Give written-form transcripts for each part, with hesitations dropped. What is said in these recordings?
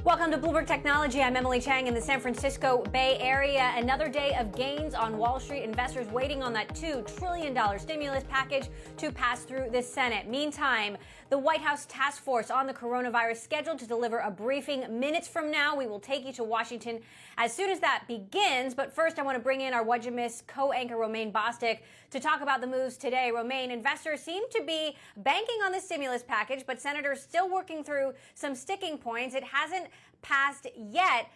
Welcome to Bloomberg Technology. I'm Emily Chang in the San Francisco Bay Area. Another day of gains on Wall Street. Investors waiting on that $2 trillion stimulus package to pass through the Senate. Meantime, the White House task force on the coronavirus scheduled to deliver a briefing minutes from now. We will take you to Washington as soon as that begins. But first, I want to bring in our What'd You Miss co-anchor Romaine Bostick to talk about the moves today. Romaine, investors seem to be banking on the stimulus package, but senators still working through some sticking points. It hasn't passed yet.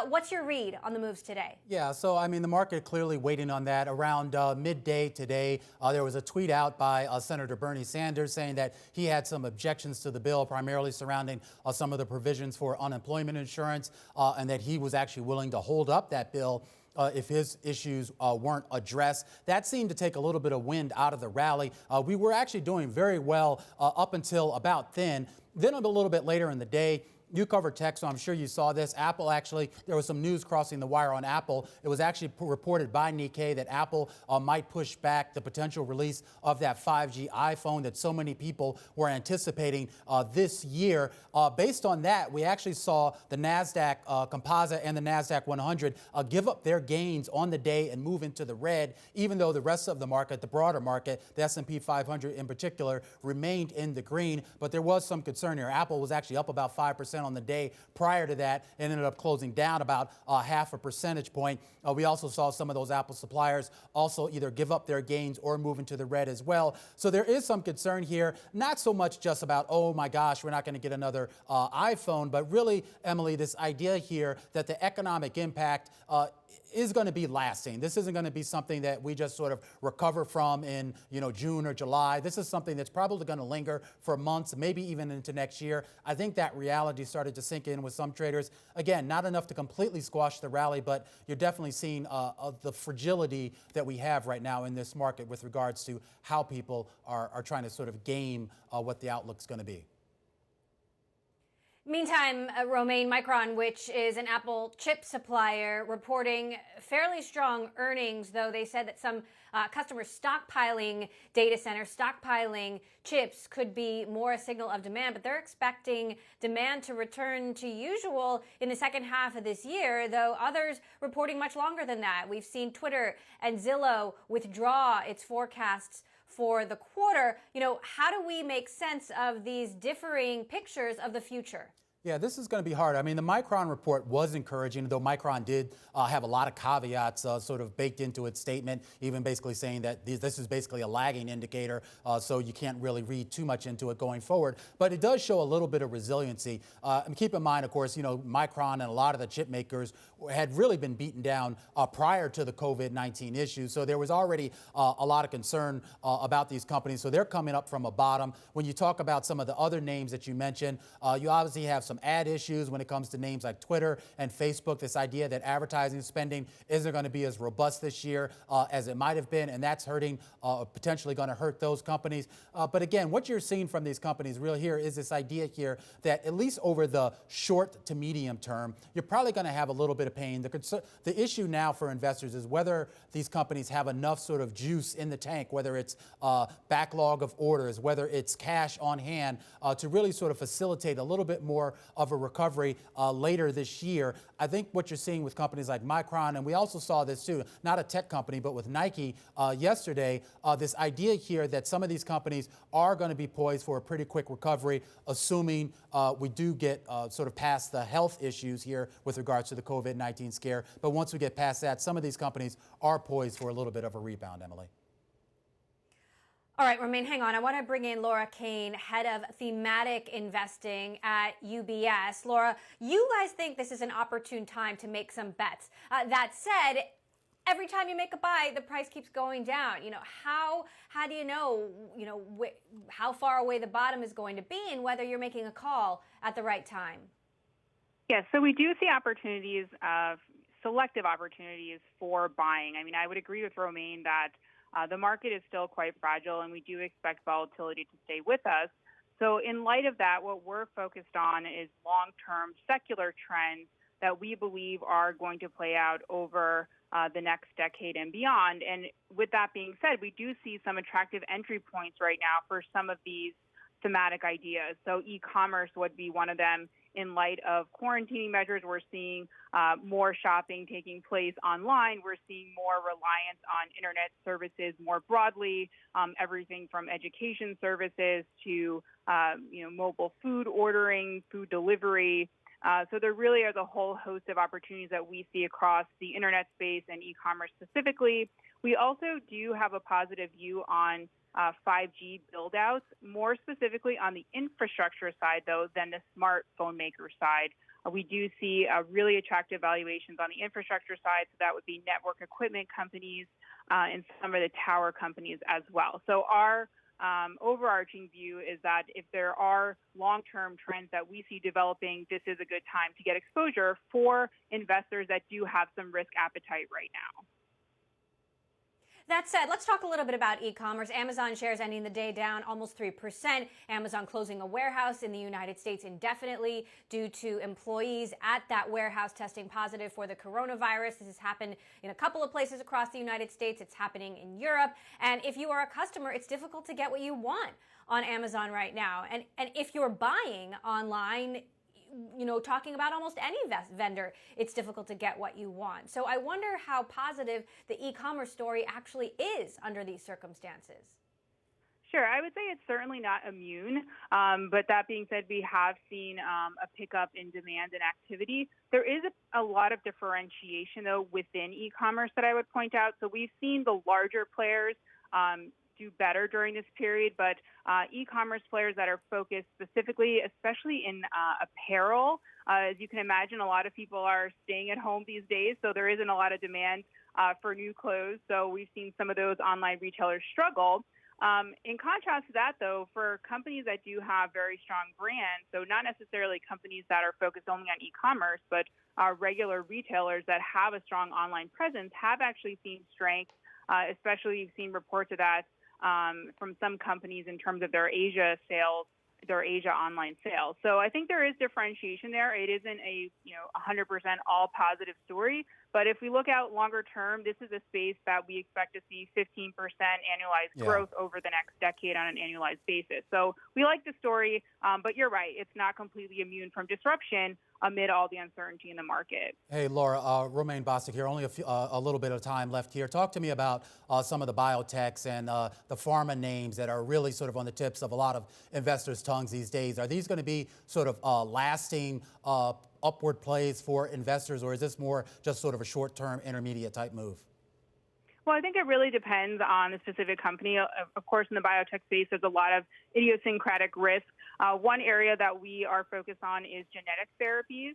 What's your read on the moves today? Yeah, so I mean, the market clearly waiting on that. Around midday today, there was a tweet out by Senator Bernie Sanders saying that he had some objections to the bill, primarily surrounding some of the provisions for unemployment insurance, and that he was actually willing to hold up that bill if his issues weren't addressed. That seemed to take a little bit of wind out of the rally. We were actually doing very well up until about then. Then a little bit later in the day, you cover tech, so I'm sure you saw this. Apple actually, there was some news crossing the wire on Apple. It was actually reported by Nikkei that Apple might push back the potential release of that 5G iPhone that so many people were anticipating this year. Based on that, we actually saw the NASDAQ Composite and the NASDAQ 100 give up their gains on the day and move into the red, even though the rest of the market, the broader market, the S&P 500 in particular, remained in the green. But there was some concern here. Apple was actually up about 5% on the day prior to that and ended up closing down about half a percentage point. We also saw some of those Apple suppliers also either give up their gains or move into the red as well. So there is some concern here, not so much just about, oh my gosh, we're not going to get another iPhone, but really, Emily, this idea here that the economic impact is going to be lasting. This isn't going to be something that we just sort of recover from in, June or July. This is something that's probably going to linger for months, maybe even into next year. I think that reality started to sink in with some traders. Again, not enough to completely squash the rally, but you're definitely seeing the fragility that we have right now in this market with regards to how people are trying to sort of game what the outlook's going to be. Meantime, Romaine, Micron, which is an Apple chip supplier, reporting fairly strong earnings, though they said that some customers stockpiling data centers, stockpiling chips could be more a signal of demand, but they're expecting demand to return to usual in the second half of this year, though others reporting much longer than that. We've seen Twitter and Zillow withdraw its forecasts for the quarter. How do we make sense of these differing pictures of the future? Yeah, this is going to be hard. I mean, the Micron report was encouraging, though Micron did have a lot of caveats sort of baked into its statement, even basically saying that this is basically a lagging indicator, so you can't really read too much into it going forward. But it does show a little bit of resiliency. And keep in mind, of course, Micron and a lot of the chip makers had really been beaten down prior to the COVID-19 issue. So there was already a lot of concern about these companies. So they're coming up from a bottom. When you talk about some of the other names that you mentioned, you obviously have some ad issues when it comes to names like Twitter and Facebook, this idea that advertising spending isn't going to be as robust this year as it might have been, and that's hurting, potentially going to hurt those companies. But again, what you're seeing from these companies really here is this idea here that at least over the short to medium term, you're probably going to have a little bit of pain. The issue now for investors is whether these companies have enough sort of juice in the tank, whether it's backlog of orders, whether it's cash on hand to really sort of facilitate a little bit more of a recovery later this year. I think what you're seeing with companies like Micron, and we also saw this too, not a tech company, but with Nike yesterday, this idea here that some of these companies are going to be poised for a pretty quick recovery, assuming we do get sort of past the health issues here with regards to the COVID-19 scare. But once we get past that, some of these companies are poised for a little bit of a rebound, Emily. All right, Romaine, hang on. I want to bring in Laura Kane, head of thematic investing at UBS. Laura, you guys think this is an opportune time to make some bets. That said, every time you make a buy, the price keeps going down. How do you know, how far away the bottom is going to be and whether you're making a call at the right time? Yes, so we do see opportunities, selective opportunities for buying. I mean, I would agree with Romaine that the market is still quite fragile, and we do expect volatility to stay with us. So in light of that, what we're focused on is long-term secular trends that we believe are going to play out over the next decade and beyond. And with that being said, we do see some attractive entry points right now for some of these thematic ideas. So e-commerce would be one of them. in light of quarantining measures. We're seeing more shopping taking place online. We're seeing more reliance on internet services more broadly, everything from education services to mobile food ordering, food delivery. So there really is a whole host of opportunities that we see across the internet space and e-commerce specifically. We also do have a positive view on 5G build-outs, more specifically on the infrastructure side, though, than the smartphone maker side. We do see really attractive valuations on the infrastructure side, so that would be network equipment companies and some of the tower companies as well. So our overarching view is that if there are long-term trends that we see developing, this is a good time to get exposure for investors that do have some risk appetite right now. That said, let's talk a little bit about e-commerce. Amazon shares ending the day down almost 3%. Amazon closing a warehouse in the United States indefinitely due to employees at that warehouse testing positive for the coronavirus. This has happened in a couple of places across the United States. It's happening in Europe. And if you are a customer, it's difficult to get what you want on Amazon right now. And if you're buying online, talking about almost any vendor, it's difficult to get what you want. So I wonder how positive the e-commerce story actually is under these circumstances. Sure. I would say it's certainly not immune. But that being said, we have seen a pickup in demand and activity. There is a lot of differentiation, though, within e-commerce that I would point out. So we've seen the larger players do better during this period, but e-commerce players that are focused specifically, especially in apparel, as you can imagine, a lot of people are staying at home these days, so there isn't a lot of demand for new clothes. So we've seen some of those online retailers struggle. In contrast to that, though, for companies that do have very strong brands, so not necessarily companies that are focused only on e-commerce, but regular retailers that have a strong online presence have actually seen strength, especially you've seen reports of that from some companies in terms of their Asia sales, their Asia online sales. So I think there is differentiation there. It isn't a 100% all positive story, but if we look out longer term, this is a space that we expect to see 15% annualized growth over the next decade on an annualized basis. So we like the story, but you're right, it's not completely immune from disruption amid all the uncertainty in the market. Hey, Laura, Romaine Bostic here. Only a little bit of time left here. Talk to me about some of the biotechs and the pharma names that are really sort of on the tips of a lot of investors' tongues these days. Are these going to be sort of lasting upward plays for investors, or is this more just sort of a short-term, intermediate type move? Well, I think it really depends on the specific company. Of course, in the biotech space, there's a lot of idiosyncratic risk. One area that we are focused on is genetic therapies.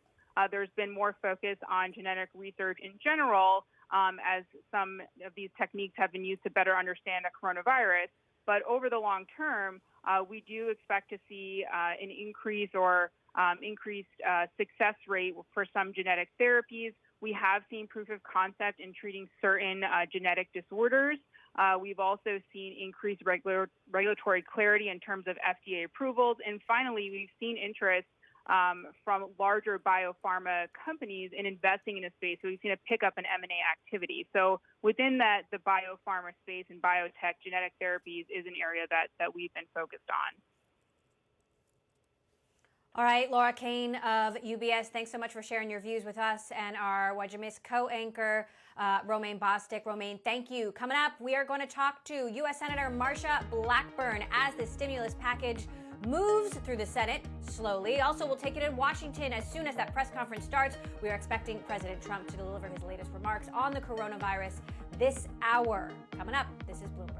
There's been more focus on genetic research in general, as some of these techniques have been used to better understand the coronavirus. But over the long term, we do expect to see an increase or increased success rate for some genetic therapies. We have seen proof of concept in treating certain genetic disorders. We've also seen increased regulatory clarity in terms of FDA approvals. And finally, we've seen interest from larger biopharma companies in investing in this space. So we've seen a pickup in M&A activity. So within that, the biopharma space and biotech, genetic therapies is an area that we've been focused on. All right, Laura Kane of UBS, thanks so much for sharing your views with us and our What'd You Miss co-anchor, Romaine Bostic. Romaine, thank you. Coming up, we are going to talk to U.S. Senator Marsha Blackburn as the stimulus package moves through the Senate slowly. Also, we'll take it in Washington as soon as that press conference starts. We are expecting President Trump to deliver his latest remarks on the coronavirus this hour. Coming up, this is Bloomberg.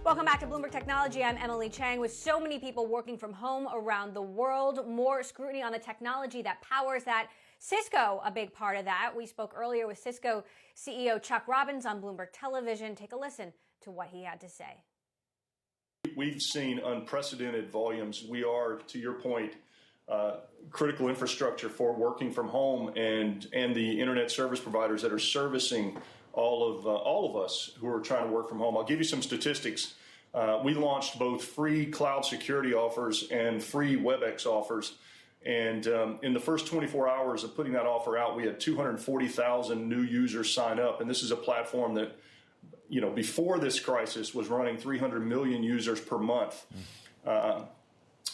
Welcome back to Bloomberg Technology. I'm Emily Chang. With so many people working from home around the world, more scrutiny on the technology that powers that. Cisco, a big part of that. We spoke earlier with Cisco CEO Chuck Robbins on Bloomberg Television. Take a listen to what he had to say. We've seen unprecedented volumes. We are, to your point, critical infrastructure for working from home and the internet service providers that are servicing all of us who are trying to work from home. I'll give you some statistics. we launched both free cloud security offers and free WebEx offers. And in the first 24 hours of putting that offer out, we had 240,000 new users sign up. And this is a platform that, before this crisis was running 300 million users per month.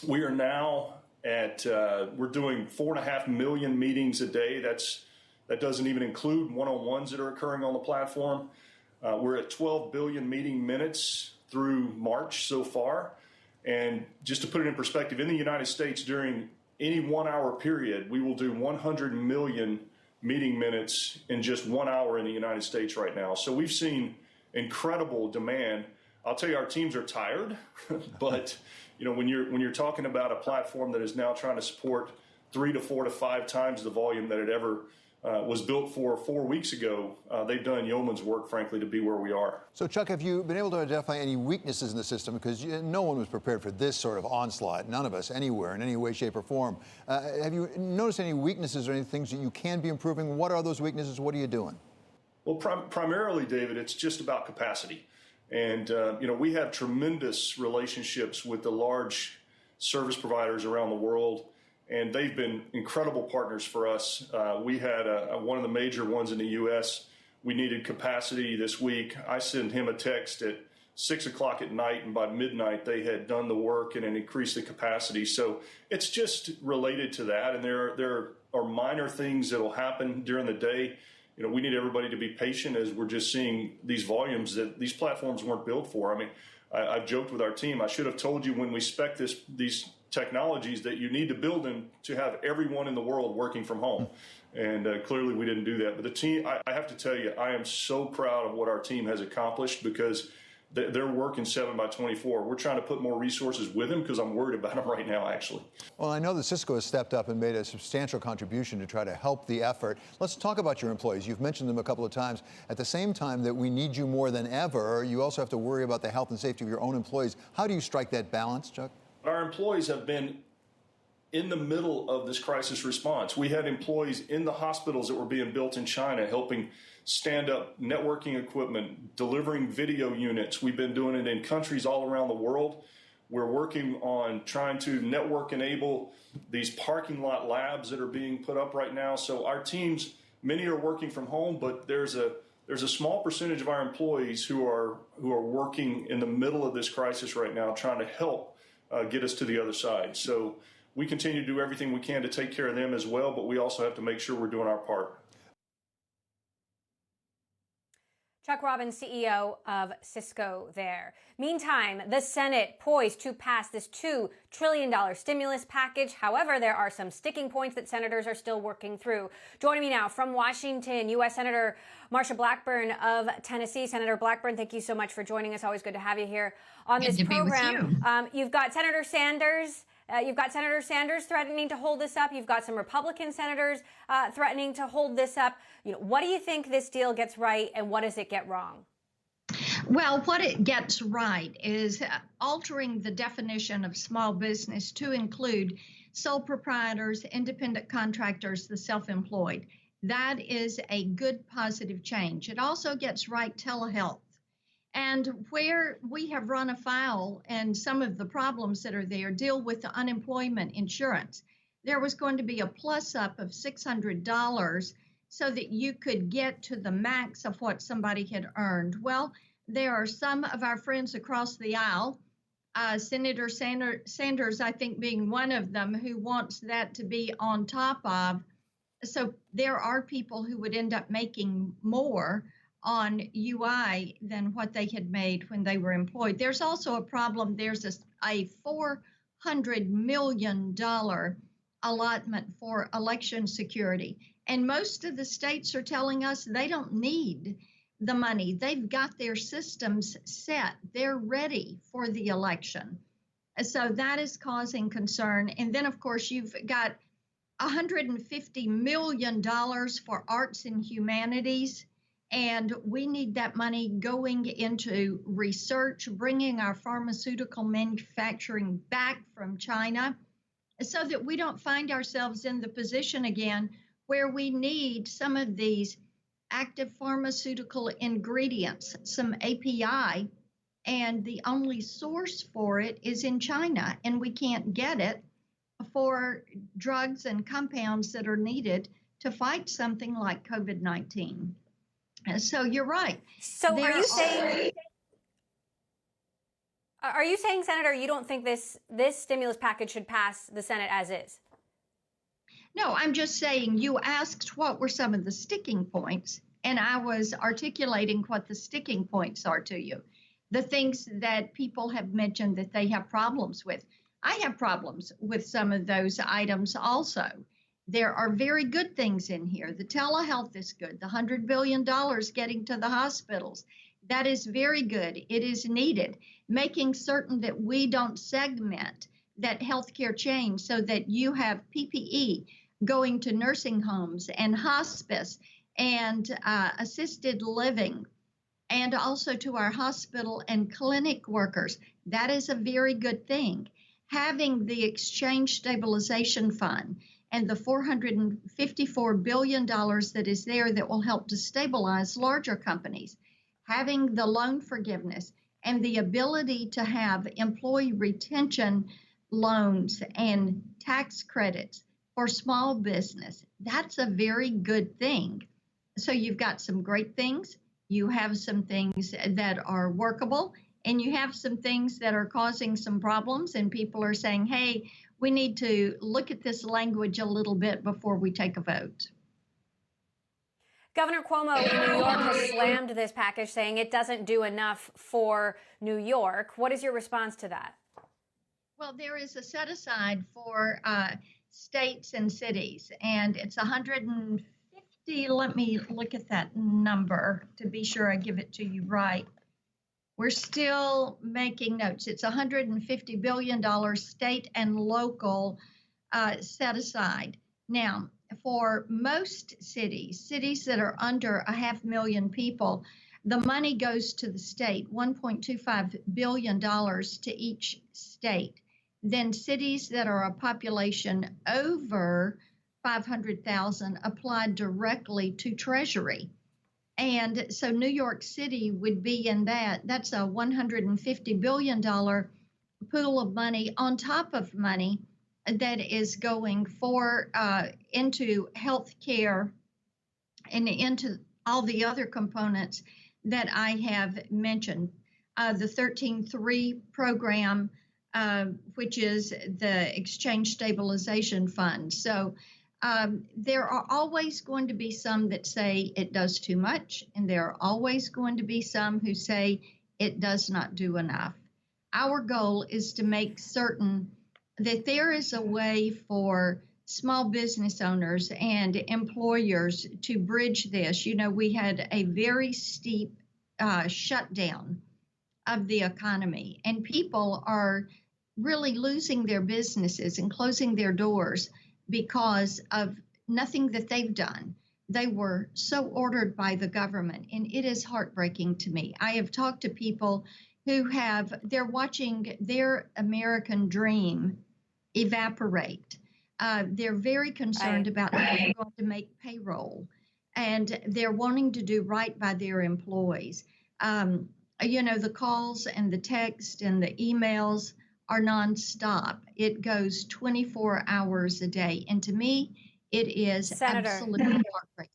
We are now we're doing 4.5 million meetings a day. That doesn't even include one-on-ones that are occurring on the platform. We're at 12 billion meeting minutes through March so far. And just to put it in perspective, in the United States, during any 1 hour period, we will do 100 million meeting minutes in just 1 hour in the United States right now. So we've seen incredible demand. I'll tell you, our teams are tired, but when you're talking about a platform that is now trying to support 3 to 4 to 5 times the volume that it ever was built for 4 weeks ago, they've done yeoman's work, frankly, to be where we are. So, Chuck, have you been able to identify any weaknesses in the system? Because no one was prepared for this sort of onslaught, none of us anywhere, in any way, shape, or form. Have you noticed any weaknesses or any things that you can be improving? What are those weaknesses? What are you doing? Well, primarily, David, it's just about capacity. And, we have tremendous relationships with the large service providers around the world, and they've been incredible partners for us. We had one of the major ones in the U.S. We needed capacity this week. I sent him a text at 6 o'clock at night, and by midnight they had done the work and increased the capacity. So it's just related to that, and there are minor things that will happen during the day. We need everybody to be patient as we're just seeing these volumes that these platforms weren't built for. I mean, I've joked with our team, I should have told you when we spec these technologies that you need to build them to have everyone in the world working from home. And clearly we didn't do that. But the team, I have to tell you, I am so proud of what our team has accomplished because they're working 7x24. We're trying to put more resources with them because I'm worried about them right now, actually. Well, I know that Cisco has stepped up and made a substantial contribution to try to help the effort. Let's talk about your employees. You've mentioned them a couple of times. At the same time that we need you more than ever, you also have to worry about the health and safety of your own employees. How do you strike that balance, Chuck? Our employees have been in the middle of this crisis response. We had employees in the hospitals that were being built in China helping stand up networking equipment, delivering video units. We've been doing it in countries all around the world. We're working on trying to network enable these parking lot labs that are being put up right now. So our teams, many are working from home, but there's a small percentage of our employees who are working in the middle of this crisis right now, trying to help get us to the other side. So we continue to do everything we can to take care of them as well, but we also have to make sure we're doing our part. Chuck Robbins, CEO of Cisco there. Meantime, the Senate poised to pass this $2 trillion stimulus package. However, there are some sticking points that senators are still working through. Joining me now from Washington, U.S. Senator Marsha Blackburn of Tennessee. Senator Blackburn, thank you so much for joining us. Always good to have you here on this program. You've got Senator Sanders. You've got Senator Sanders threatening to hold this up. You've got some Republican senators threatening to hold this up. What do you think this deal gets right, and what does it get wrong? Well, what it gets right is altering the definition of small business to include sole proprietors, independent contractors, the self-employed. That is a good positive change. It also gets right telehealth. And where we have run afoul and some of the problems that are there deal with the unemployment insurance. There was going to be a plus up of $600 so that you could get to the max of what somebody had earned. Well, there are some of our friends across the aisle, Senator Sanders, I think, being one of them, who wants that to be on top of. So there are people who would end up making more on UI than what they had made when they were employed. There's also a problem. There's a $400 million allotment for election security. And most of the states are telling us they don't need the money. They've got their systems set. They're ready for the election. So that is causing concern. And then, of course, you've got $150 million for arts and humanities. And we need that money going into research, bringing our pharmaceutical manufacturing back from China so that we don't find ourselves in the position again where we need some of these active pharmaceutical ingredients, some API, and the only source for it is in China, and we can't get it for drugs and compounds that are needed to fight something like COVID-19. So you're right. So are you saying, Senator, you don't think this stimulus package should pass the Senate as is? No, I'm just saying you asked what were some of the sticking points, and I was articulating what the sticking points are to you. The things that people have mentioned that they have problems with. I have problems with some of those items also. There are very good things in here. The telehealth is good. The $100 billion getting to the hospitals, that is very good. It is needed. Making certain that we don't segment that healthcare chain so that you have PPE going to nursing homes and hospice and assisted living, and also to our hospital and clinic workers. That is a very good thing. Having the Exchange Stabilization Fund and the $454 billion that is there that will help to stabilize larger companies, having the loan forgiveness and the ability to have employee retention loans and tax credits for small business, that's a very good thing. So you've got some great things, you have some things that are workable, and you have some things that are causing some problems, and people are saying, hey, we need to look at this language a little bit before we take a vote. Governor Cuomo in New York has slammed this package, saying it doesn't do enough for New York. What is your response to that? Well, there is a set aside for states and cities, and it's 150. Let me look at that number to be sure I give it to you right. We're still making notes. It's $150 billion state and local set aside. Now, for most cities that are under 500,000 people, the money goes to the state, $1.25 billion to each state. Then cities that are a population over 500,000 apply directly to Treasury. And so New York City would be in that. That's a $150 billion pool of money on top of money that is going for into health care and into all the other components that I have mentioned. The 13.3 program, which is the Exchange Stabilization Fund. So there are always going to be some that say it does too much, and there are always going to be some who say it does not do enough. Our goal is to make certain that there is a way for small business owners and employers to bridge this. You know, we had a very steep shutdown of the economy, and people are really losing their businesses and closing their doors because of nothing that they've done. They were so ordered by the government, and it is heartbreaking to me. I have talked to people who they're watching their American dream evaporate. They're very concerned about how they're going to make payroll, and they're wanting to do right by their employees. You know, the calls and the text and the emails are nonstop. It goes 24 hours a day. And to me, it is absolutely heartbreaking.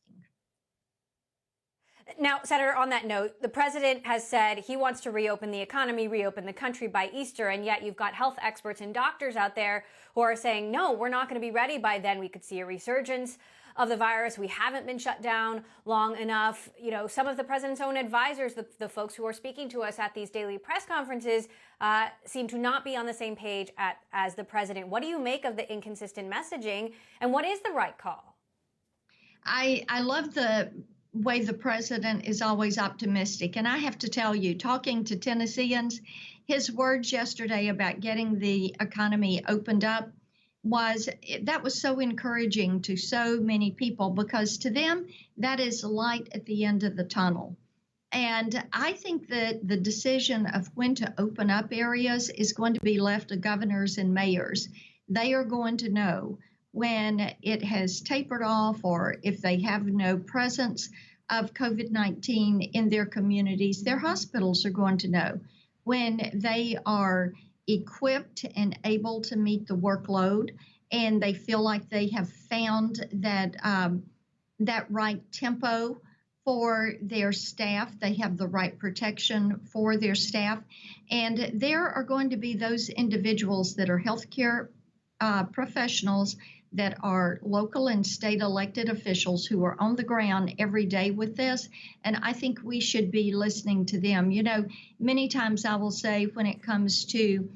Now, Senator, on that note, the president has said he wants to reopen the economy, reopen the country by Easter, and yet you've got health experts and doctors out there who are saying, no, we're not going to be ready by then. We could see a resurgence of the virus. We haven't been shut down long enough. You know, some of the president's own advisors, the folks who are speaking to us at these daily press conferences, seem to not be on the same page as the president. What do you make of the inconsistent messaging, and what is the right call? I love the way the president is always optimistic. And I have to tell you, talking to Tennesseans, his words yesterday about getting the economy opened up was so encouraging to so many people, because to them, that is light at the end of the tunnel. And I think that the decision of when to open up areas is going to be left to governors and mayors. They are going to know when it has tapered off, or if they have no presence of COVID-19 in their communities. Their hospitals are going to know when they are equipped and able to meet the workload, and they feel like they have found that right tempo for their staff. They have the right protection for their staff. And there are going to be those individuals that are healthcare professionals, that are local and state elected officials who are on the ground every day with this. And I think we should be listening to them. You know, many times I will say, when it comes to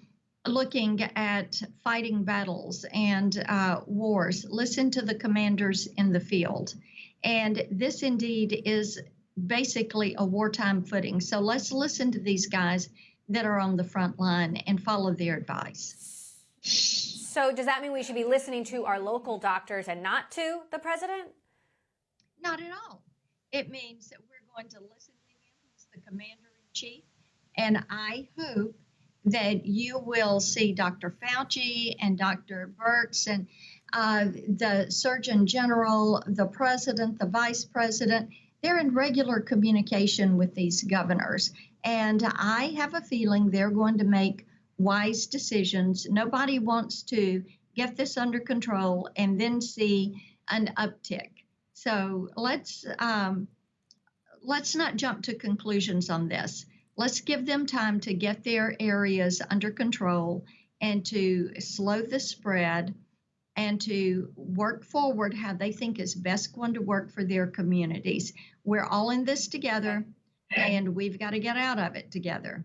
looking at fighting battles and wars, listen to the commanders in the field. And this indeed is basically a wartime footing. So let's listen to these guys that are on the front line and follow their advice. So does that mean we should be listening to our local doctors and not to the president? Not at all. It means that we're going to listen to him, who's the commander-in-chief. And I hope that you will see Dr. Fauci and Dr. Birx and the Surgeon General, the president, the vice president. They're in regular communication with these governors. And I have a feeling they're going to make wise decisions. Nobody wants to get this under control and then see an uptick. So let's not jump to conclusions on this. Let's give them time to get their areas under control and to slow the spread and to work forward how they think is best going to work for their communities. We're all in this together, and we've got to get out of it together.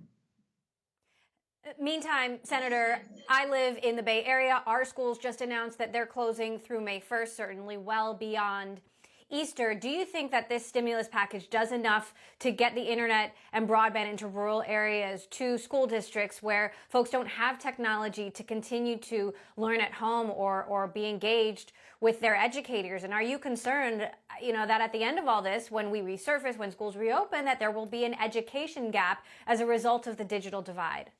Meantime, Senator, I live in the Bay Area. Our schools just announced that they're closing through May 1st, certainly well beyond Easter. Do you think that this stimulus package does enough to get the internet and broadband into rural areas, to school districts where folks don't have technology to continue to learn at home or be engaged with their educators? And are you concerned, that at the end of all this, when we resurface, when schools reopen, that there will be an education gap as a result of the digital divide?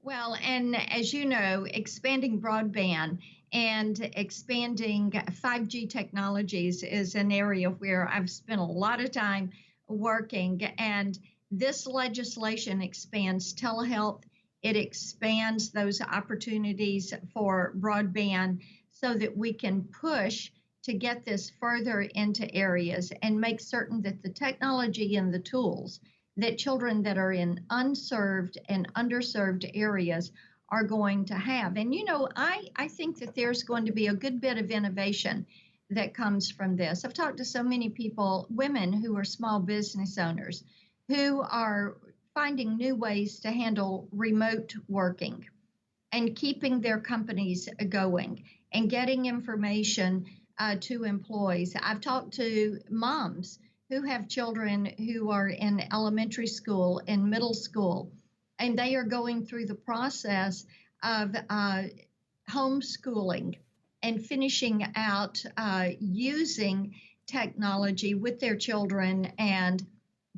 Well, and as you know, expanding broadband and expanding 5G technologies is an area where I've spent a lot of time working. And this legislation expands telehealth. It expands those opportunities for broadband so that we can push to get this further into areas and make certain that the technology and the tools that children that are in unserved and underserved areas are going to have. And, I think that there's going to be a good bit of innovation that comes from this. I've talked to so many people, women who are small business owners, who are finding new ways to handle remote working and keeping their companies going and getting information to employees. I've talked to moms who have children who are in elementary school and middle school, and they are going through the process of homeschooling and finishing out using technology with their children and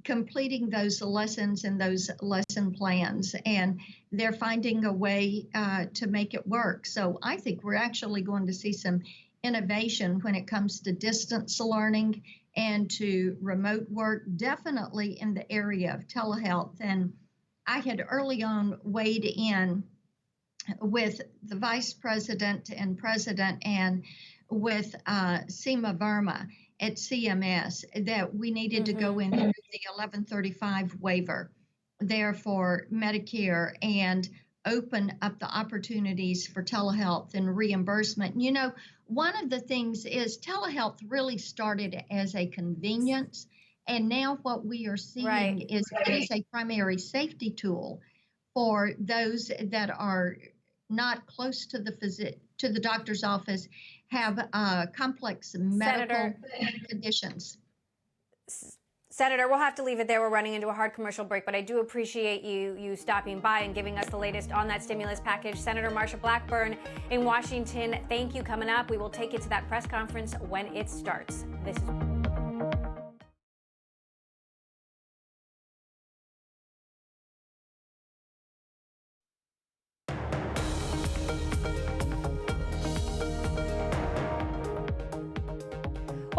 completing those lessons and those lesson plans. And they're finding a way to make it work. So I think we're actually going to see some innovation when it comes to distance learning and to remote work, definitely in the area of telehealth. And I had early on weighed in with the vice president and president and with Seema Verma at CMS that we needed to go in through the 1135 waiver there for Medicare and open up the opportunities for telehealth and reimbursement. One of the things is telehealth really started as a convenience, and now what we are seeing is it is a primary safety tool for those that are not close to the doctor's office, have complex medical conditions. Senator, we'll have to leave it there. We're running into a hard commercial break, but I do appreciate you stopping by and giving us the latest on that stimulus package. Senator Marsha Blackburn in Washington, thank you. Coming up, we will take you to that press conference when it starts. This is...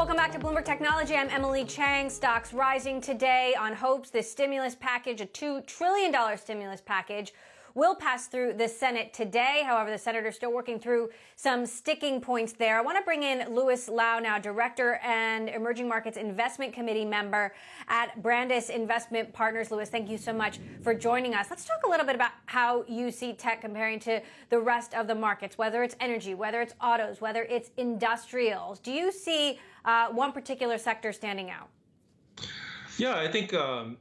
Welcome back to Bloomberg Technology. I'm Emily Chang. Stocks rising today on hopes this stimulus package, a $2 trillion stimulus package, will pass through the Senate today. However, the senator's still working through some sticking points there. I want to bring in Lois Lowry now, Director and Emerging Markets Investment Committee member at Brandis Investment Partners. Lois, thank you so much for joining us. Let's talk a little bit about how you see tech comparing to the rest of the markets, whether it's energy, whether it's autos, whether it's industrials. Do you see one particular sector standing out? Yeah, I think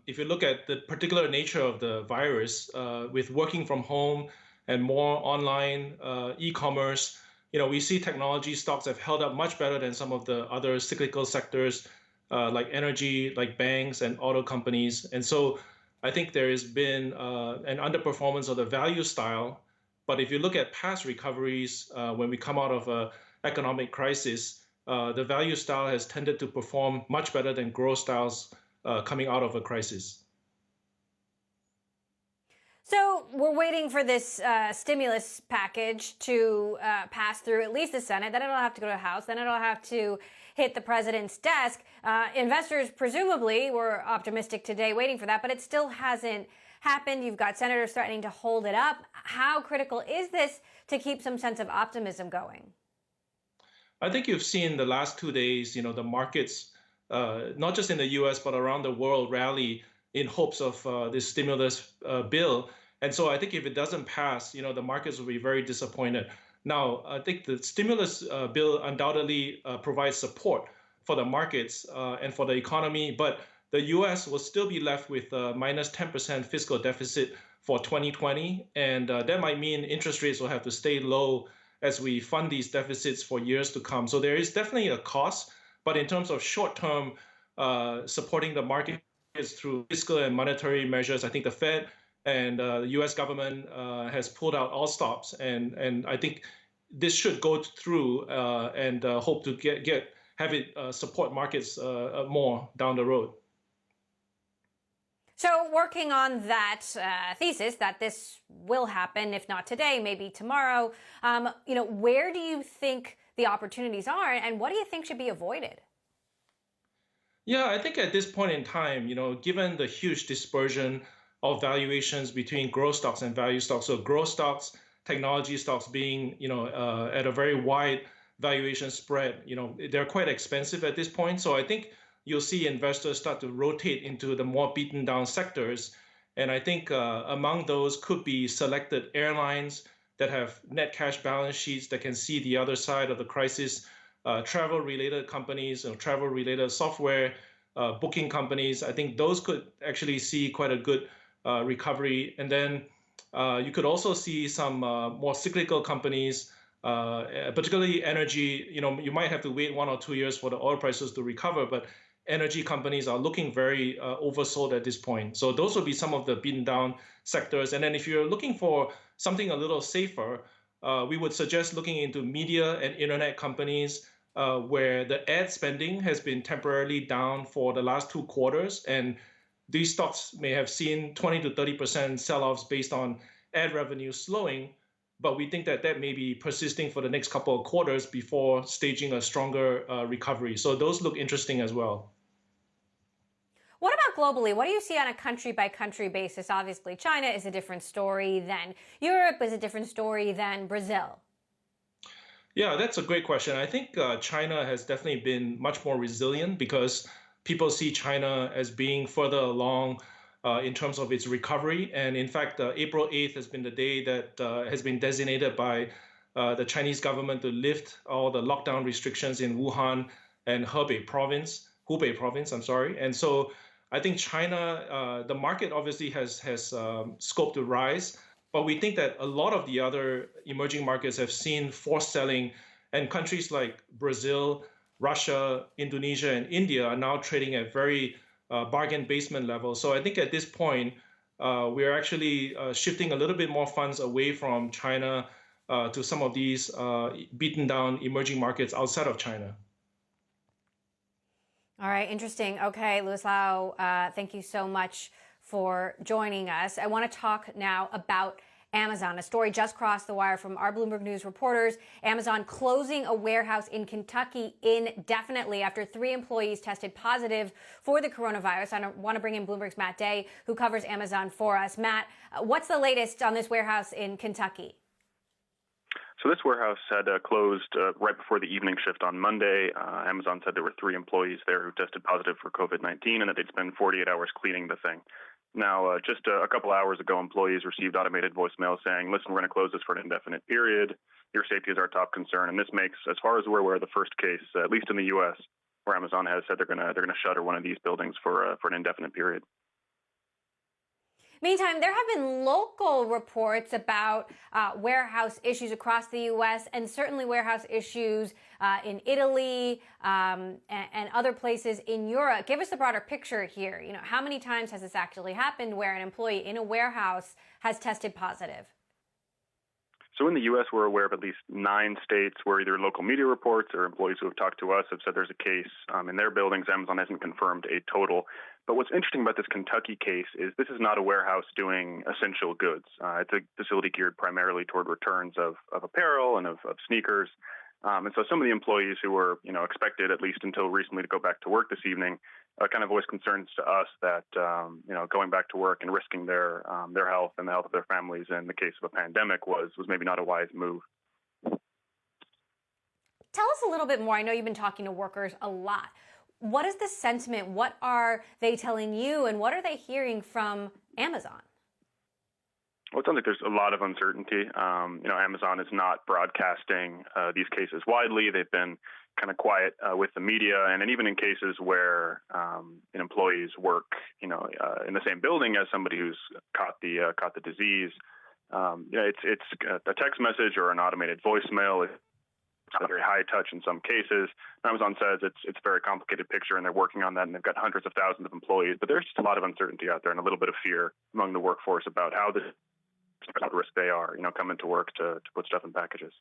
if you look at the particular nature of the virus, with working from home and more online e-commerce, we see technology stocks have held up much better than some of the other cyclical sectors like energy, like banks and auto companies. And so I think there has been an underperformance of the value style. But if you look at past recoveries, when we come out of an economic crisis, the value style has tended to perform much better than growth styles coming out of a crisis. So we're waiting for this stimulus package to pass through at least the Senate. Then it'll have to go to the House. Then it'll have to hit the president's desk. Investors presumably were optimistic today waiting for that, but it still hasn't happened. You've got senators threatening to hold it up. How critical is this to keep some sense of optimism going? I think you've seen the last 2 days, the markets, not just in the US, but around the world rally in hopes of this stimulus bill. And so I think if it doesn't pass, the markets will be very disappointed. Now, I think the stimulus bill undoubtedly provides support for the markets and for the economy, but the US will still be left with a minus 10% fiscal deficit for 2020. And that might mean interest rates will have to stay low as we fund these deficits for years to come. So there is definitely a cost, but in terms of short-term supporting the markets through fiscal and monetary measures, I think the Fed and the US government has pulled out all stops. And I think this should go through and hope to have it support markets more down the road. So working on that thesis that this will happen, if not today, maybe tomorrow, where do you think the opportunities are and what do you think should be avoided? Yeah, I think at this point in time, given the huge dispersion of valuations between growth stocks and value stocks, so growth stocks, technology stocks being, at a very wide valuation spread, they're quite expensive at this point. So I think you'll see investors start to rotate into the more beaten down sectors. And I think among those could be selected airlines that have net cash balance sheets that can see the other side of the crisis, travel-related companies, travel-related software, booking companies. I think those could actually see quite a good recovery. And then you could also see some more cyclical companies, particularly energy. You might have to wait 1 or 2 years for the oil prices to recover, but energy companies are looking very oversold at this point. So those will be some of the beaten down sectors. And then if you're looking for something a little safer, we would suggest looking into media and internet companies where the ad spending has been temporarily down for the last 2 quarters. And these stocks may have seen 20 to 30% sell-offs based on ad revenue slowing. But we think that may be persisting for the next couple of quarters before staging a stronger recovery. So those look interesting as well. What about globally? What do you see on a country-by-country basis? Obviously, China is a different story than Europe, is a different story than Brazil. Yeah, that's a great question. I think China has definitely been much more resilient because people see China as being further along in terms of its recovery. And in fact, April 8th has been the day that has been designated by the Chinese government to lift all the lockdown restrictions in Wuhan and Hubei province. And so I think China, the market obviously has scope to rise, but we think that a lot of the other emerging markets have seen forced selling, and countries like Brazil, Russia, Indonesia, and India are now trading at very bargain basement level. So I think at this point, we're actually shifting a little bit more funds away from China to some of these beaten down emerging markets outside of China. All right, interesting. Okay, Lois Lowry, thank you so much for joining us. I want to talk now about Amazon. A story just crossed the wire from our Bloomberg News reporters. Amazon closing a warehouse in Kentucky indefinitely after 3 employees tested positive for the coronavirus. I want to bring in Bloomberg's Matt Day, who covers Amazon for us. Matt, what's the latest on this warehouse in Kentucky? So this warehouse had closed right before the evening shift on Monday. Amazon said there were 3 employees there who tested positive for COVID-19 and that they'd spend 48 hours cleaning the thing. Now, just a couple hours ago, employees received automated voicemail saying, listen, we're going to close this for an indefinite period. Your safety is our top concern. And this makes, as far as we're aware, the first case, at least in the U.S., where Amazon has said they're going to shutter one of these buildings for an indefinite period. Meantime, there have been local reports about warehouse issues across the U.S. and certainly warehouse issues in Italy and other places in Europe. Give us the broader picture here. You know, how many times has this actually happened where an employee in a warehouse has tested positive? So in the U.S., we're aware of at least 9 states where either local media reports or employees who have talked to us have said there's a case in their buildings. Amazon hasn't confirmed a total. But what's interesting about this Kentucky case is this is not a warehouse doing essential goods. It's a facility geared primarily toward returns of apparel and of sneakers. And so some of the employees who were, expected, at least until recently, to go back to work this evening, kind of voiced concerns to us that, going back to work and risking their health and the health of their families in the case of a pandemic was maybe not a wise move. Tell us a little bit more. I know you've been talking to workers a lot. What is the sentiment? What are they telling you, and what are they hearing from Amazon? Well, it sounds like there's a lot of uncertainty. Amazon is not broadcasting these cases widely. They've been kind of quiet with the media, and even in cases where employees work, in the same building as somebody who's caught the disease, it's a text message or an automated voicemail. It's very high touch in some cases. Amazon says it's a very complicated picture, and they're working on that, and they've got hundreds of thousands of employees. But there's just a lot of uncertainty out there and a little bit of fear among the workforce about how this risk they are, coming to work to put stuff in packages.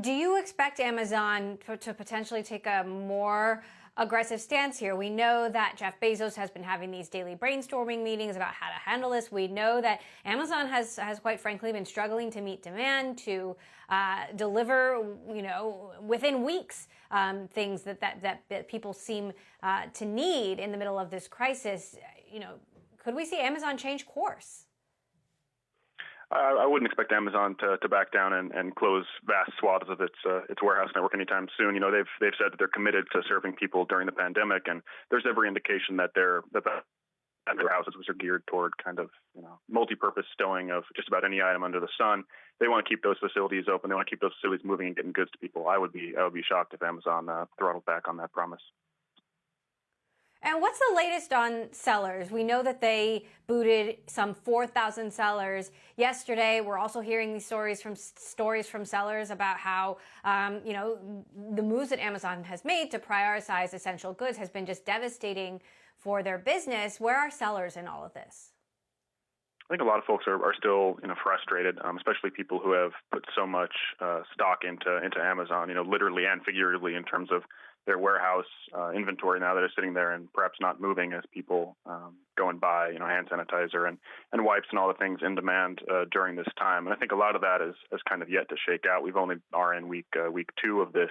Do you expect Amazon to potentially take a more aggressive stance here? We know that Jeff Bezos has been having these daily brainstorming meetings about how to handle this. We know that Amazon has quite frankly been struggling to meet demand, to deliver, within weeks, things that people seem to need in the middle of this crisis. Could we see Amazon change course? I wouldn't expect Amazon to back down and close vast swaths of its warehouse network anytime soon. They've said that they're committed to serving people during the pandemic, and there's every indication that their warehouses, which are geared toward kind of multi-purpose stowing of just about any item under the sun, they want to keep those facilities open. They want to keep those facilities moving and getting goods to people. I would be shocked if Amazon throttled back on that promise. And what's the latest on sellers? We know that they booted some 4,000 sellers yesterday. We're also hearing these stories from sellers about how, the moves that Amazon has made to prioritize essential goods has been just devastating for their business. Where are sellers in all of this? I think a lot of folks are still frustrated, especially people who have put so much stock into Amazon, literally and figuratively in terms of their warehouse inventory now that is sitting there and perhaps not moving as people go and buy, hand sanitizer and wipes and all the things in demand during this time. And I think a lot of that is kind of yet to shake out. We've only are in week 2 of this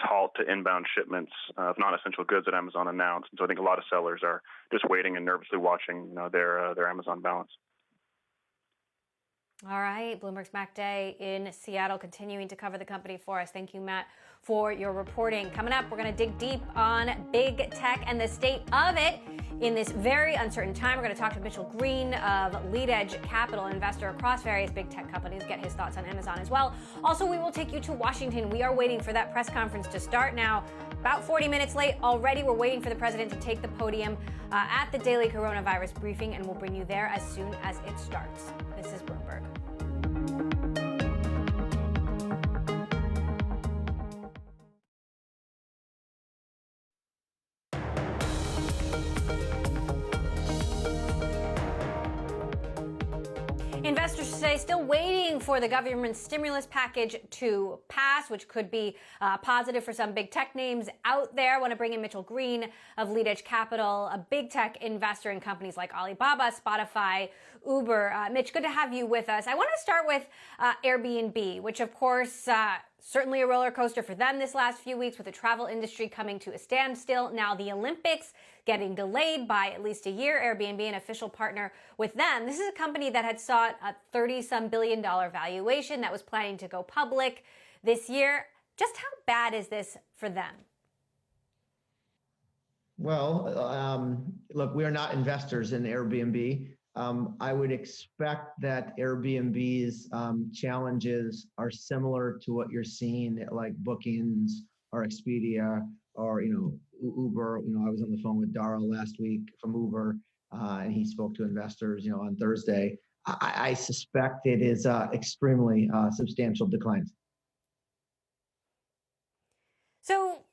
halt to inbound shipments of non-essential goods that Amazon announced. And so I think a lot of sellers are just waiting and nervously watching their Amazon balance. All right, Bloomberg's Matt Day in Seattle, continuing to cover the company for us. Thank you, Matt, for your reporting. Coming up, we're going to dig deep on big tech and the state of it in this very uncertain time. We're going to talk to Mitchell Green of LeadEdge Capital, investor across various big tech companies, get his thoughts on Amazon as well. Also, we will take you to Washington. We are waiting for that press conference to start now. About 40 minutes late already. We're waiting for the president to take the podium at the daily coronavirus briefing, and we'll bring you there as soon as it starts. This is Bloomberg. investors today still waiting for the government stimulus package to pass, which could be positive for some big tech names out there. I want to bring in Mitchell Green of Lead Edge Capital, a big tech investor in companies like Alibaba, Spotify, Uber. Mitch, good to have you with us. I want to start with Airbnb, which of course certainly a roller coaster for them this last few weeks with the travel industry coming to a standstill. Now the Olympics getting delayed by at least a year. Airbnb, an official partner with them. This is a company that had sought a $30-some billion valuation that was planning to go public this year. Just how bad is this for them? Well, look, we are not investors in Airbnb. I would expect that Airbnb's challenges are similar to what you're seeing at like Bookings or Expedia or, Uber. I was on the phone with Dara last week from Uber, and he spoke to investors, on Thursday. I suspect it is extremely substantial declines. So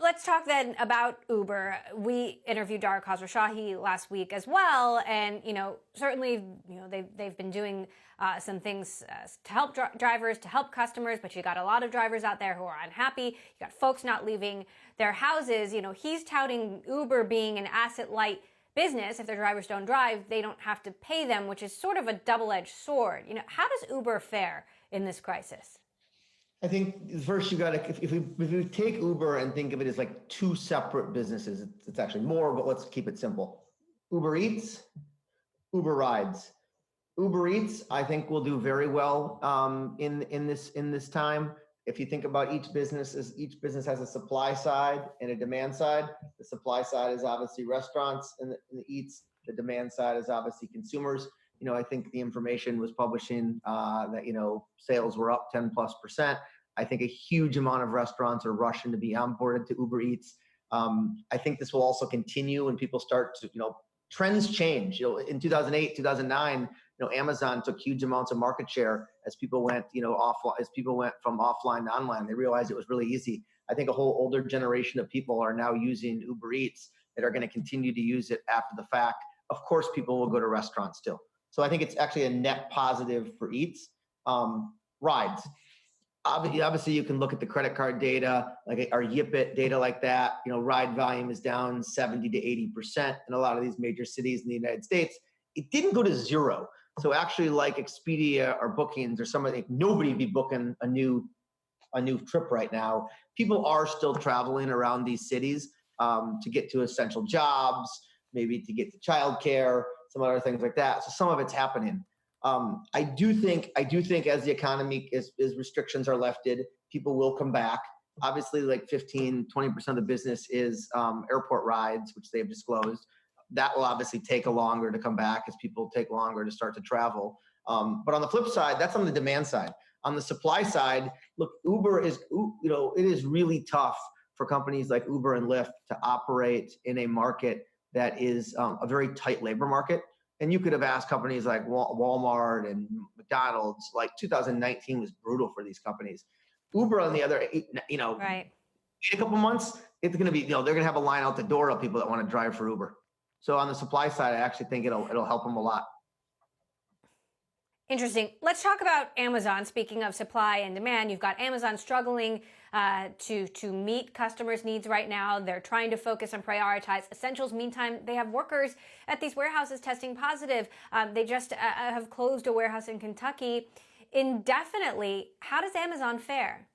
let's talk then about Uber. We interviewed Dara Khosrowshahi last week as well, and certainly they've been doing some things to help drivers, to help customers, but you got a lot of drivers out there who are unhappy. You got folks not leaving their houses. He's touting Uber being an asset-light business. If their drivers don't drive, they don't have to pay them, which is sort of a double-edged sword. How does Uber fare in this crisis? I think first you got to, if we take Uber and think of it as like two separate businesses, it's actually more, but let's keep it simple. Uber Eats, Uber Rides. Uber Eats, I think, will do very well in this time. If you think about each business has a supply side and a demand side. The supply side is obviously restaurants and the Eats. The demand side is obviously consumers. I think the information was publishing that, sales were up 10+%. I think a huge amount of restaurants are rushing to be onboarded to Uber Eats. I think this will also continue when people start to, trends change. In 2008, 2009, Amazon took huge amounts of market share as people went, offline, as people went from offline to online. They realized it was really easy. I think a whole older generation of people are now using Uber Eats that are going to continue to use it after the fact. Of course, people will go to restaurants still. So I think it's actually a net positive for Eats. Rides. Obviously, you can look at the credit card data, like our Yipit data like that. Ride volume is down 70 to 80% in a lot of these major cities in the United States. It didn't go to zero. So actually, like Expedia or Bookings or somebody, nobody be booking a new trip right now. People are still traveling around these cities to get to essential jobs, maybe to get to childcare, some other things like that. So some of it's happening. I do think as the economy as restrictions are lifted, people will come back. Obviously, like 15, 20% of the business is airport rides, which they've disclosed. That will obviously take longer to come back as people take longer to start to travel. But on the flip side, that's on the demand side. On the supply side, look, Uber is, it is really tough for companies like Uber and Lyft to operate in a market that is a very tight labor market. And you could have asked companies like Walmart and McDonald's, like 2019 was brutal for these companies. Uber, on the other, right. In a couple months, it's going to be, they're going to have a line out the door of people that want to drive for Uber. So on the supply side, I actually think it'll help them a lot. Interesting. Let's talk about Amazon. Speaking of supply and demand, you've got Amazon struggling to meet customers' needs right now. They're trying to focus and prioritize essentials. Meantime, they have workers at these warehouses testing positive. They just have closed a warehouse in Kentucky indefinitely. How does Amazon fare?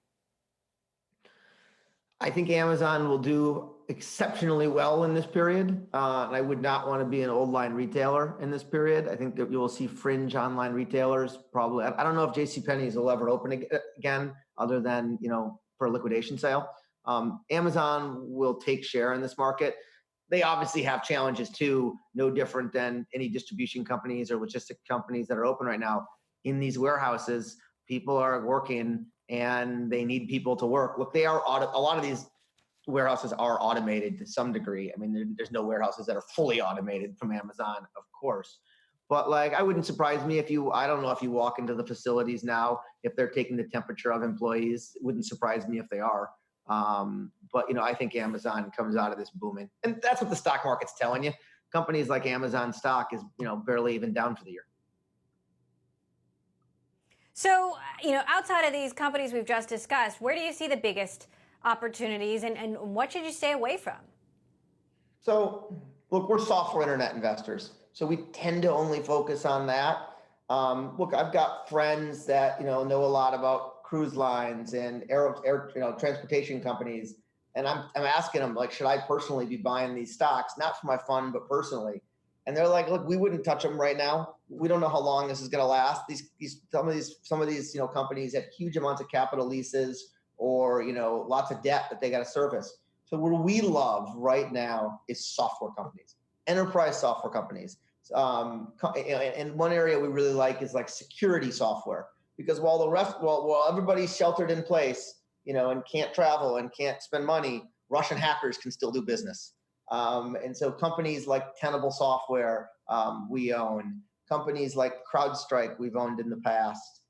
I think Amazon will do exceptionally well in this period. And I would not want to be an old line retailer in this period. I think that you will see fringe online retailers probably. I don't know if JCPenney's will ever open again, other than, for a liquidation sale. Amazon will take share in this market. They obviously have challenges too, no different than any distribution companies or logistic companies that are open right now. In these warehouses, people are working and they need people to work. Look, a lot of these warehouses are automated to some degree. I mean, there's no warehouses that are fully automated from Amazon, of course. But I wouldn't surprise me I don't know if you walk into the facilities now, if they're taking the temperature of employees. It wouldn't surprise me if they are. But I think Amazon comes out of this booming. And that's what the stock market's telling you. Companies like Amazon stock is, barely even down for the year. So, outside of these companies we've just discussed, where do you see the biggest opportunities and what should you stay away from? So, look, we're software internet investors, so we tend to only focus on that. Look, I've got friends that know a lot about cruise lines and air transportation companies, and I'm asking them, like, should I personally be buying these stocks, not for my fund, but personally? And they're like, look, we wouldn't touch them right now. We don't know how long this is going to last. Some of these companies have huge amounts of capital leases or lots of debt that they got to service. So what we love right now is software companies, enterprise software companies. And one area we really like is like security software, because while everybody's sheltered in place, and can't travel and can't spend money, Russian hackers can still do business. And so companies like Tenable Software, we own. Companies like CrowdStrike, we've owned in the past.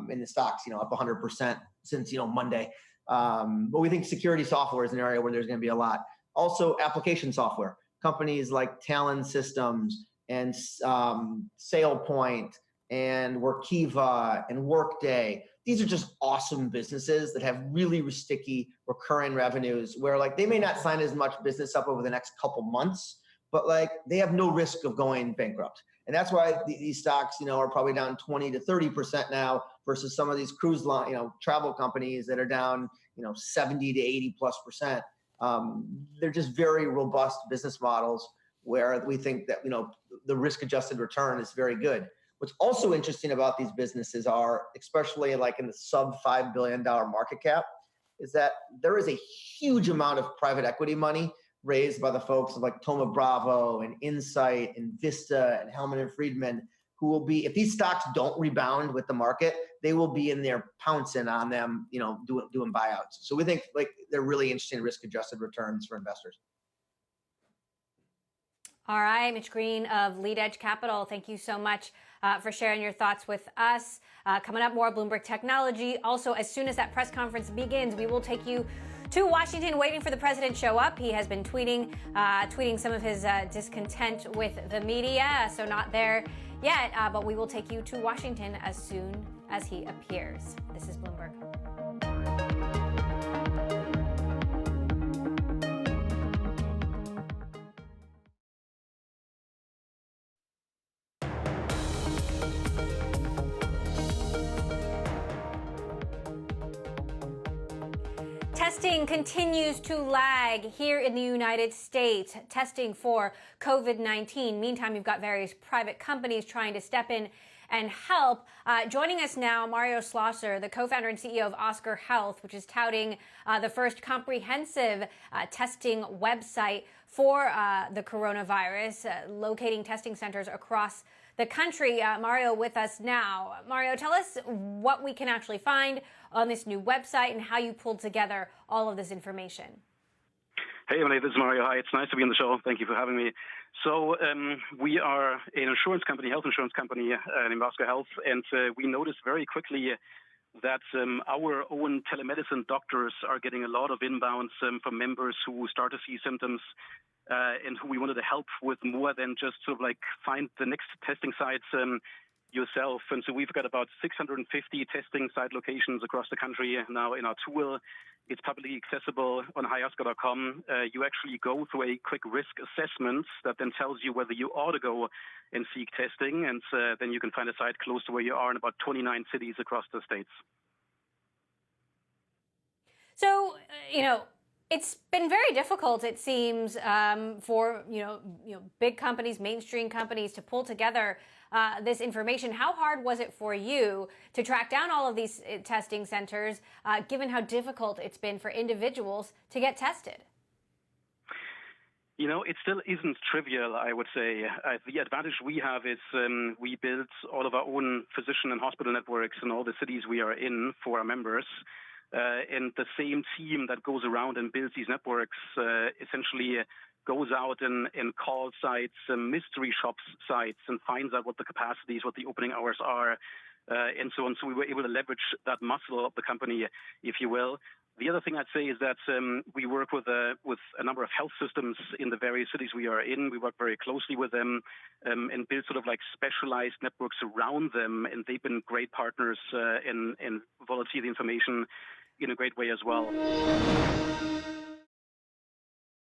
In the stocks, up 100% since Monday. But we think security software is an area where there's going to be a lot. Also, application software. Companies like Talon Systems and SailPoint and Workiva and Workday. These are just awesome businesses that have really sticky recurring revenues where they may not sign as much business up over the next couple months, but they have no risk of going bankrupt. And that's why these stocks, are probably down 20 to 30% now versus some of these cruise line, travel companies that are down, 70 to 80+%. They're just very robust business models where we think that, the risk-adjusted return is very good. What's also interesting about these businesses are, especially in the sub $5 billion market cap, is that there is a huge amount of private equity money raised by the folks of Thoma Bravo and Insight and Vista and Hellman and Friedman, who will be, if these stocks don't rebound with the market, they will be in there pouncing on them, doing buyouts. So we think they're really interesting risk-adjusted returns for investors. All right, Mitch Green of Lead Edge Capital, thank you so much for sharing your thoughts with us. Coming up, more Bloomberg Technology. Also, as soon as that press conference begins, we will take you to Washington, waiting for the president to show up. He has been tweeting some of his discontent with the media, so not there yet, but we will take you to Washington as soon as he appears. This is Bloomberg. Testing continues to lag here in the United States, testing for COVID-19. Meantime, you've got various private companies trying to step in and help. Joining us now, Mario Schlosser, the co-founder and CEO of Oscar Health, which is touting the first comprehensive testing website for the coronavirus, locating testing centers across the country. Mario with us now. Mario, tell us what we can actually find on this new website and how you pulled together all of this information. Hey, Emily, this is Mario. Hi, it's nice to be on the show. Thank you for having me. So we are an insurance company, health insurance company named Oscar Health, and we noticed very quickly that our own telemedicine doctors are getting a lot of inbounds from members who start to see symptoms and who we wanted to help with more than just sort of find the next testing sites yourself. And so we've got about 650 testing site locations across the country now in our tool. It's publicly accessible on hioscar.com. You actually go through a quick risk assessment that then tells you whether you ought to go and seek testing. And then you can find a site close to where you are in about 29 cities across the states. So, it's been very difficult, it seems, for big companies, mainstream companies, to pull together this information. How hard was it for you to track down all of these testing centers, given how difficult it's been for individuals to get tested? It still isn't trivial, I would say. The advantage we have is we build all of our own physician and hospital networks in all the cities we are in for our members. And the same team that goes around and builds these networks essentially goes out and calls sites, mystery shops sites, and finds out what the capacities, what the opening hours are, and so on. So we were able to leverage that muscle of the company, if you will. The other thing I'd say is that we work with a number of health systems in the various cities we are in. We work very closely with them and build sort of like specialized networks around them, and they've been great partners in volunteer the information in a great way as well.